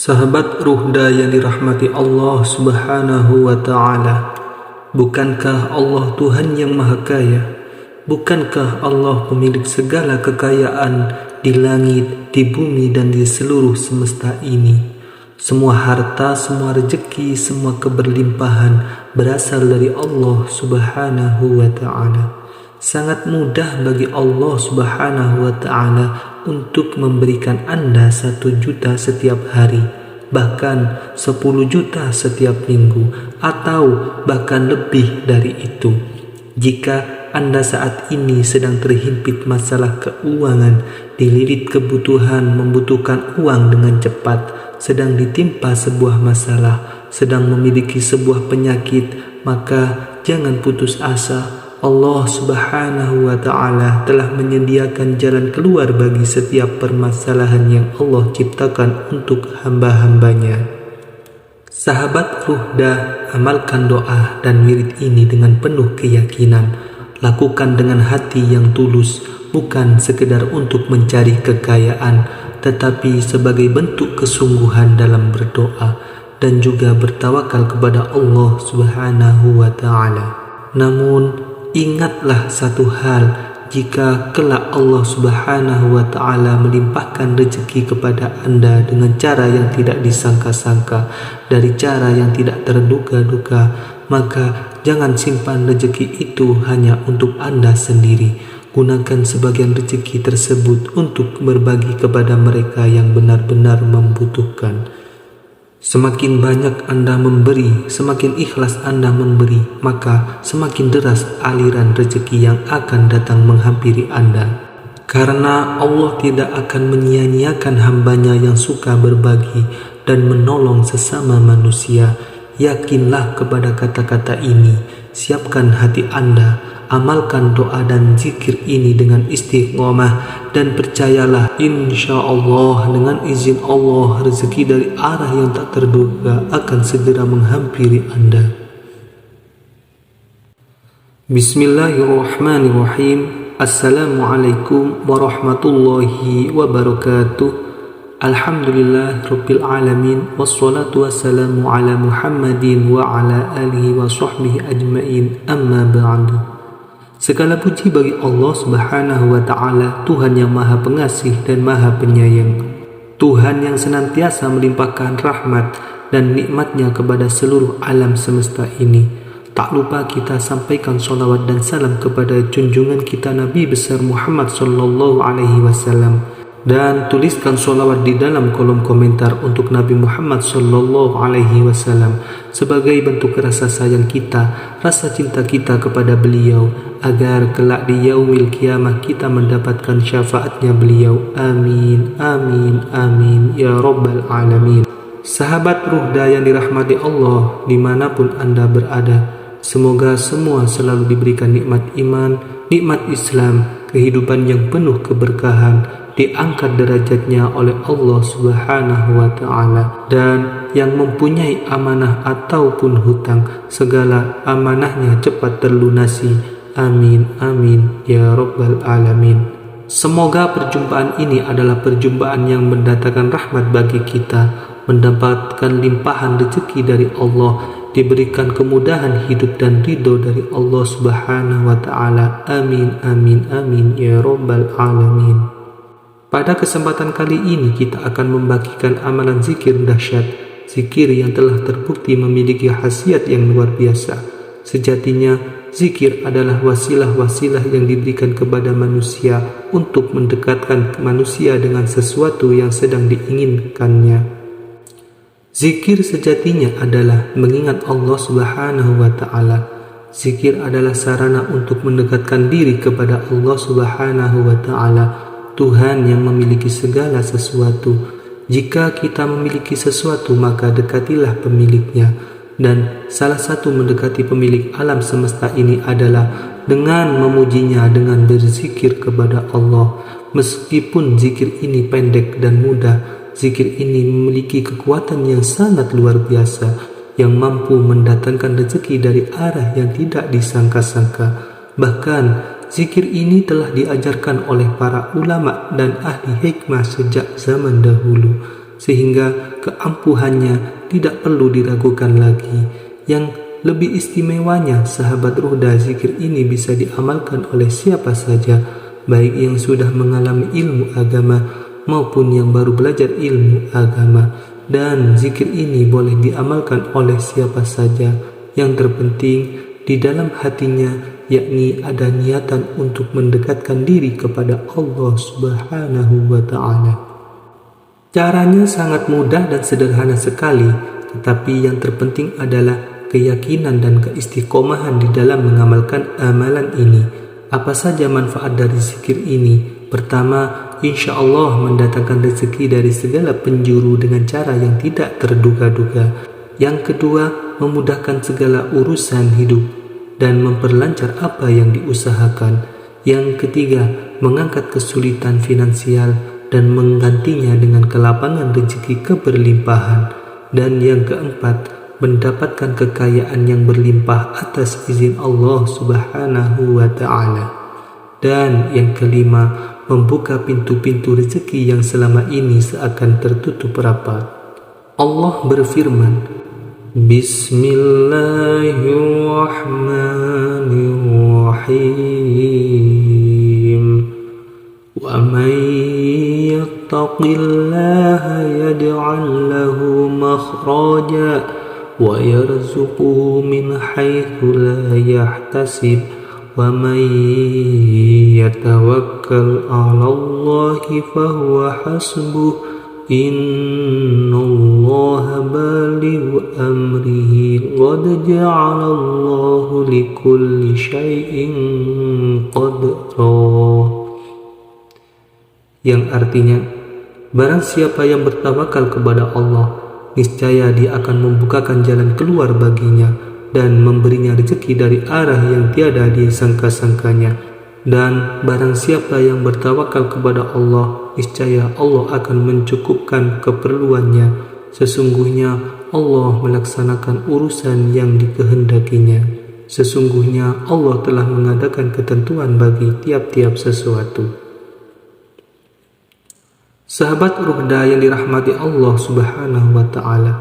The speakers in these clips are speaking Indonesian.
Sahabat Ruhda yang dirahmati Allah Subhanahu wa Ta'ala, bukankah Allah Tuhan yang Maha Kaya? Bukankah Allah pemilik segala kekayaan di langit, di bumi, dan di seluruh semesta ini? Semua harta, semua rezeki, semua keberlimpahan berasal dari Allah Subhanahu wa Ta'ala. Sangat mudah bagi Allah Subhanahu wa Ta'ala untuk memberikan Anda 1 juta setiap hari, bahkan 10 juta setiap minggu, atau bahkan lebih dari itu. Jika Anda saat ini sedang terhimpit masalah keuangan, dililit kebutuhan membutuhkan uang dengan cepat, sedang ditimpa sebuah masalah, sedang memiliki sebuah penyakit, maka jangan putus asa. Allah Subhanahu wa Ta'ala telah menyediakan jalan keluar bagi setiap permasalahan yang Allah ciptakan untuk hamba-hambanya. Sahabat Ruhda, amalkan doa dan wirid ini dengan penuh keyakinan. Lakukan dengan hati yang tulus, bukan sekedar untuk mencari kekayaan, tetapi sebagai bentuk kesungguhan dalam berdoa dan juga bertawakal kepada Allah Subhanahu wa Ta'ala. Namun ingatlah satu hal, jika kelak Allah Subhanahu wa Ta'ala melimpahkan rezeki kepada Anda dengan cara yang tidak disangka-sangka, dari cara yang tidak terduga-duga, maka jangan simpan rezeki itu hanya untuk Anda sendiri. Gunakan sebagian rezeki tersebut untuk berbagi kepada mereka yang benar-benar membutuhkan. Semakin banyak Anda memberi, semakin ikhlas Anda memberi, maka semakin deras aliran rezeki yang akan datang menghampiri Anda. Karena Allah tidak akan menyia-nyiakan hambanya yang suka berbagi dan menolong sesama manusia. Yakinlah kepada kata-kata ini, siapkan hati Anda, amalkan doa dan zikir ini dengan istiqomah, dan percayalah insya Allah dengan izin Allah rezeki dari arah yang tak terduga akan segera menghampiri Anda. Bismillahirrahmanirrahim. Assalamualaikum warahmatullahi wabarakatuh. Alhamdulillah Rabbil Alamin, wassalatu wassalamu ala Muhammadin wa ala alihi wa sahbihi ajma'in, amma ba'du. Segala puji bagi Allah Subhanahu wa Ta'ala, Tuhan yang Maha Pengasih dan Maha Penyayang. Tuhan yang senantiasa melimpahkan rahmat dan nikmatnya kepada seluruh alam semesta ini. Tak lupa kita sampaikan salawat dan salam kepada junjungan kita Nabi besar Muhammad sallallahu alaihi wasallam, dan tuliskan salawat di dalam kolom komentar untuk Nabi Muhammad sallallahu alaihi wasallam sebagai bentuk rasa sayang kita, rasa cinta kita kepada beliau, agar kelak di yaumil kiamah kita mendapatkan syafaatnya beliau. Amin, amin, amin, ya rabbal alamin. Sahabat Ruhda yang dirahmati Allah dimanapun Anda berada, semoga semua selalu diberikan nikmat iman, nikmat Islam, kehidupan yang penuh keberkahan, diangkat derajatnya oleh Allah Subhanahu wa Ta'ala, dan yang mempunyai amanah ataupun hutang, segala amanahnya cepat terlunasi. Amin, amin, ya rabbal alamin. Semoga perjumpaan ini adalah perjumpaan yang mendatangkan rahmat bagi kita, mendapatkan limpahan rezeki dari Allah, diberikan kemudahan hidup dan ridho dari Allah Subhanahu wa Ta'ala. Amin, amin, amin, ya rabbal alamin. Pada kesempatan kali ini kita akan membagikan amalan zikir dahsyat, zikir yang telah terbukti memiliki khasiat yang luar biasa. Sejatinya zikir adalah wasilah-wasilah yang diberikan kepada manusia untuk mendekatkan manusia dengan sesuatu yang sedang diinginkannya. Zikir sejatinya adalah mengingat Allah Subhanahu wa Ta'ala. Zikir adalah sarana untuk mendekatkan diri kepada Allah Subhanahu wa Ta'ala, Tuhan yang memiliki segala sesuatu. Jika kita memiliki sesuatu, maka dekatilah pemiliknya. Dan salah satu mendekati pemilik alam semesta ini adalah dengan memujinya, dengan berzikir kepada Allah. Meskipun zikir ini pendek dan mudah, zikir ini memiliki kekuatan yang sangat luar biasa, yang mampu mendatangkan rezeki dari arah yang tidak disangka-sangka. Bahkan zikir ini telah diajarkan oleh para ulama dan ahli hikmah sejak zaman dahulu. sehingga keampuhannya tidak perlu diragukan lagi. Yang lebih istimewanya, sahabat Ruhda, zikir ini bisa diamalkan oleh siapa saja, baik yang sudah mengalami ilmu agama maupun yang baru belajar ilmu agama. Dan zikir ini boleh diamalkan oleh siapa saja. Yang terpenting di dalam hatinya, yakni ada niatan untuk mendekatkan diri kepada Allah Subhanahu wa ta'ala. Caranya sangat mudah dan sederhana sekali, tetapi yang terpenting adalah keyakinan dan keistiqomahan di dalam mengamalkan amalan ini. Apa saja manfaat dari zikir ini? Pertama, insya Allah mendatangkan rezeki dari segala penjuru dengan cara yang tidak terduga-duga. Yang kedua, memudahkan segala urusan hidup dan memperlancar apa yang diusahakan. Yang ketiga, mengangkat kesulitan finansial dan menggantinya dengan kelapangan rezeki keberlimpahan. Dan yang keempat, mendapatkan kekayaan yang berlimpah atas izin Allah Subhanahu wa ta'ala. Dan yang kelima, membuka pintu-pintu rezeki yang selama ini seakan tertutup rapat. Allah berfirman, Bismillahirrahmanirrahim. Wa man yattaqillaha yaj'al lahu makhraja wa yarzuqhu min haitsu la yahtasib wa man yatawakkal 'ala Allahi fahuwa hasbuh innallaha balighu amrihi qad ja'alallahu likulli syai'in qadra. Yang artinya, barang siapa yang bertawakal kepada Allah, niscaya Dia akan membukakan jalan keluar baginya dan memberinya rezeki dari arah yang tiada disangka-sangkanya. Dan barang siapa yang bertawakal kepada Allah, niscaya Allah akan mencukupkan keperluannya. Sesungguhnya Allah melaksanakan urusan yang dikehendakinya. Sesungguhnya Allah telah mengadakan ketentuan bagi tiap-tiap sesuatu. Sahabat Ruhda yang dirahmati Allah Subhanahu wa ta'ala,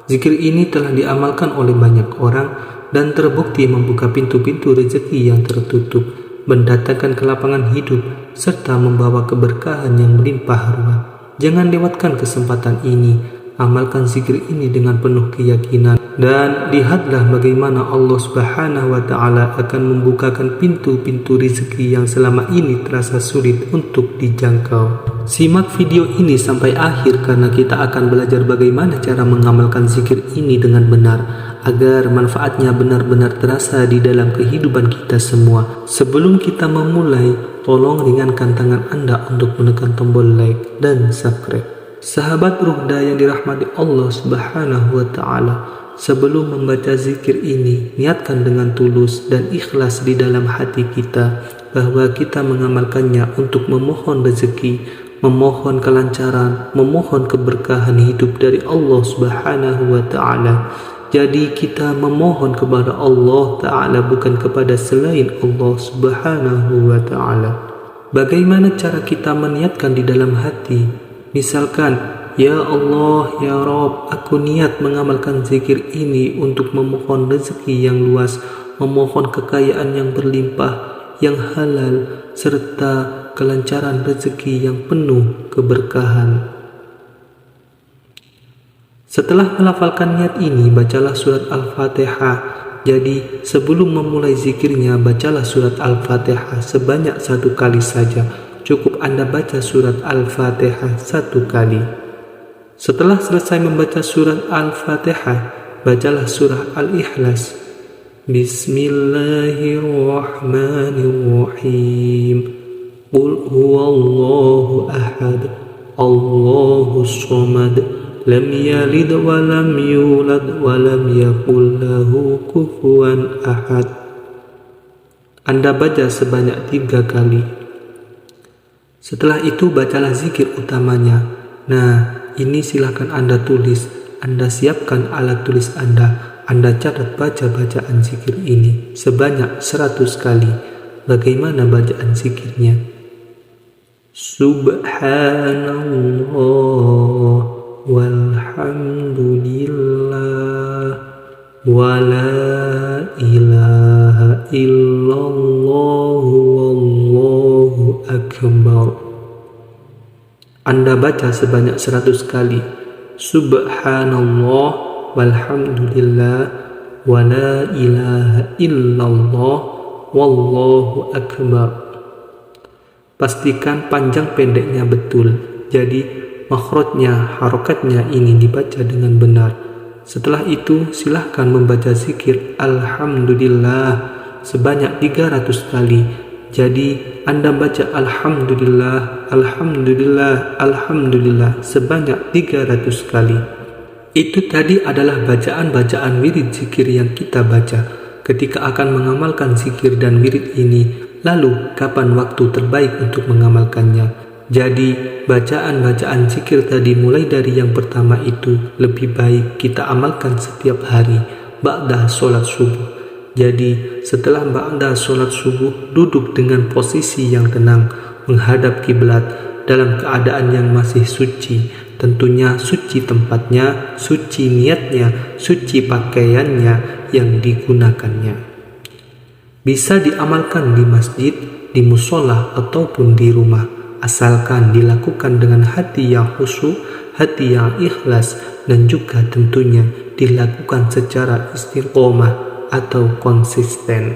zikir ini telah diamalkan oleh banyak orang dan terbukti membuka pintu-pintu rezeki yang tertutup, mendatangkan kelapangan hidup, serta membawa keberkahan yang melimpah ruah. Jangan lewatkan kesempatan ini. Amalkan zikir ini dengan penuh keyakinan dan lihatlah bagaimana Allah Subhanahu wa ta'ala akan membukakan pintu-pintu rezeki yang selama ini terasa sulit untuk dijangkau. Simak video ini sampai akhir karena kita akan belajar bagaimana cara mengamalkan zikir ini dengan benar agar manfaatnya benar-benar terasa di dalam kehidupan kita semua. Sebelum kita memulai, tolong ringankan tangan Anda untuk menekan tombol like dan subscribe. Sahabat Ruhda yang dirahmati Allah Subhanahu wa ta'ala, sebelum membaca zikir ini, niatkan dengan tulus dan ikhlas di dalam hati kita bahwa kita mengamalkannya untuk memohon rezeki, memohon kelancaran, memohon keberkahan hidup dari Allah Subhanahu wa ta'ala. Jadi kita memohon kepada Allah Ta'ala, bukan kepada selain Allah Subhanahu wa ta'ala. Bagaimana cara kita meniatkan di dalam hati? Misalkan, ya Allah, ya Rabb, aku niat mengamalkan zikir ini untuk memohon rezeki yang luas, memohon kekayaan yang berlimpah, yang halal, serta kelancaran rezeki yang penuh keberkahan. Setelah melafalkan niat ini, bacalah surat Al-Fatihah. Jadi, sebelum memulai zikirnya, bacalah surat Al-Fatihah sebanyak 1 kali saja. Cukup Anda baca surat Al-Fatihah 1 kali. Setelah selesai membaca surat Al-Fatihah, bacalah surah Al-Ikhlas. Bismillahirrahmanirrahim. Qul huwallahu ahad, Allahus samad, lam yalid wa lam yulad wa lam yakul lahu kufuwan ahad. Anda baca sebanyak 3 kali. Setelah itu bacalah zikir utamanya. Nah, ini silakan Anda tulis. Anda siapkan alat tulis Anda. Anda catat baca bacaan zikir ini sebanyak 100 kali. Bagaimana bacaan zikirnya? Subhanallah walhamdulillah wa la ilaha illallah wallahu akbar. Anda baca sebanyak 100 kali subhanallah walhamdulillah wa la ilaha illallah wallahu akbar. Pastikan panjang pendeknya betul, jadi makhrajnya, harokatnya ini dibaca dengan benar. Setelah itu silahkan membaca zikir alhamdulillah sebanyak 300 kali. Jadi Anda baca alhamdulillah, alhamdulillah, alhamdulillah sebanyak 300 kali. Itu tadi adalah bacaan-bacaan wirid zikir yang kita baca ketika akan mengamalkan zikir dan wirid ini. Lalu kapan waktu terbaik untuk mengamalkannya? Jadi bacaan-bacaan zikir tadi mulai dari yang pertama itu lebih baik kita amalkan setiap hari ba'da sholat subuh. Jadi setelah ba'da sholat subuh, duduk dengan posisi yang tenang menghadap kiblat dalam keadaan yang masih suci. Tentunya suci tempatnya, suci niatnya, suci pakaiannya yang digunakannya. Bisa diamalkan di masjid, di musola ataupun di rumah, asalkan dilakukan dengan hati yang khusyuk, hati yang ikhlas, dan juga tentunya dilakukan secara istiqomah atau konsisten.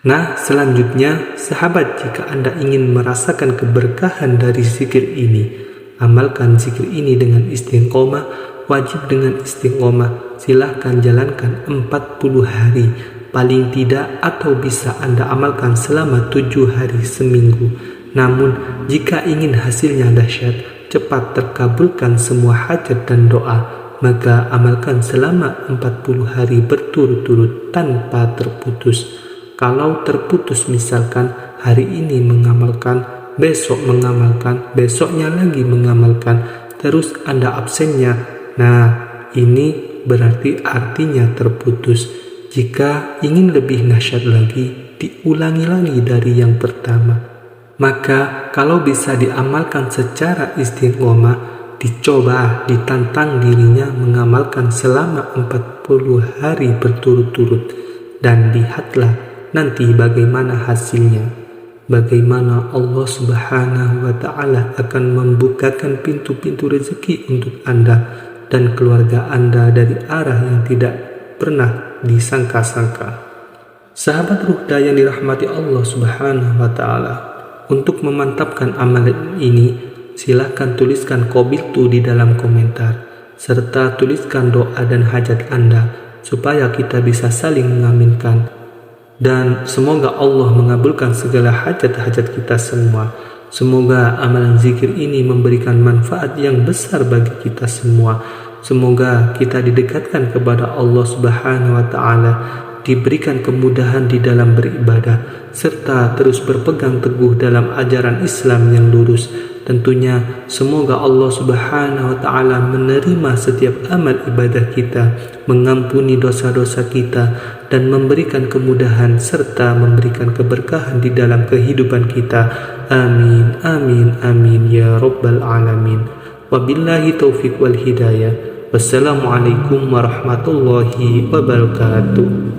Nah, selanjutnya, sahabat, jika Anda ingin merasakan keberkahan dari zikir ini, amalkan zikir ini dengan istiqomah, wajib dengan istiqomah. Silahkan jalankan 40 hari paling tidak, atau bisa Anda amalkan selama 7 hari seminggu. Namun jika ingin hasilnya dahsyat, cepat terkabulkan semua hajat dan doa, maka amalkan selama 40 hari berturut-turut tanpa terputus. Kalau terputus, misalkan hari ini mengamalkan, besok mengamalkan, besoknya lagi mengamalkan, terus Anda absennya, nah ini berarti artinya terputus. Jika ingin lebih dahsyat lagi, diulangi lagi dari yang pertama. Maka kalau bisa diamalkan secara istiqomah, dicoba, ditantang dirinya mengamalkan selama 40 hari berturut-turut, dan lihatlah nanti bagaimana hasilnya. Bagaimana Allah Subhanahu wa Ta'ala akan membukakan pintu-pintu rezeki untuk Anda dan keluarga Anda dari arah yang tidak pernah disangka-sangka. Sahabat Ruhda yang dirahmati Allah Subhanahu wa Ta'ala, untuk memantapkan amalan ini, silakan tuliskan qabiltu di dalam komentar, serta tuliskan doa dan hajat Anda supaya kita bisa saling mengaminkan. Dan semoga Allah mengabulkan segala hajat-hajat kita semua. Semoga amalan zikir ini memberikan manfaat yang besar bagi kita semua. Semoga kita didekatkan kepada Allah Subhanahu wa Ta'ala, diberikan kemudahan di dalam beribadah, serta terus berpegang teguh dalam ajaran Islam yang lurus. Tentunya semoga Allah Subhanahu wa Ta'ala menerima setiap amal ibadah kita, mengampuni dosa-dosa kita, dan memberikan kemudahan serta memberikan keberkahan di dalam kehidupan kita. Amin, amin, amin ya Rabbal Alamin. Wabillahi taufiq wal hidayah. Wassalamualaikum warahmatullahi wabarakatuh.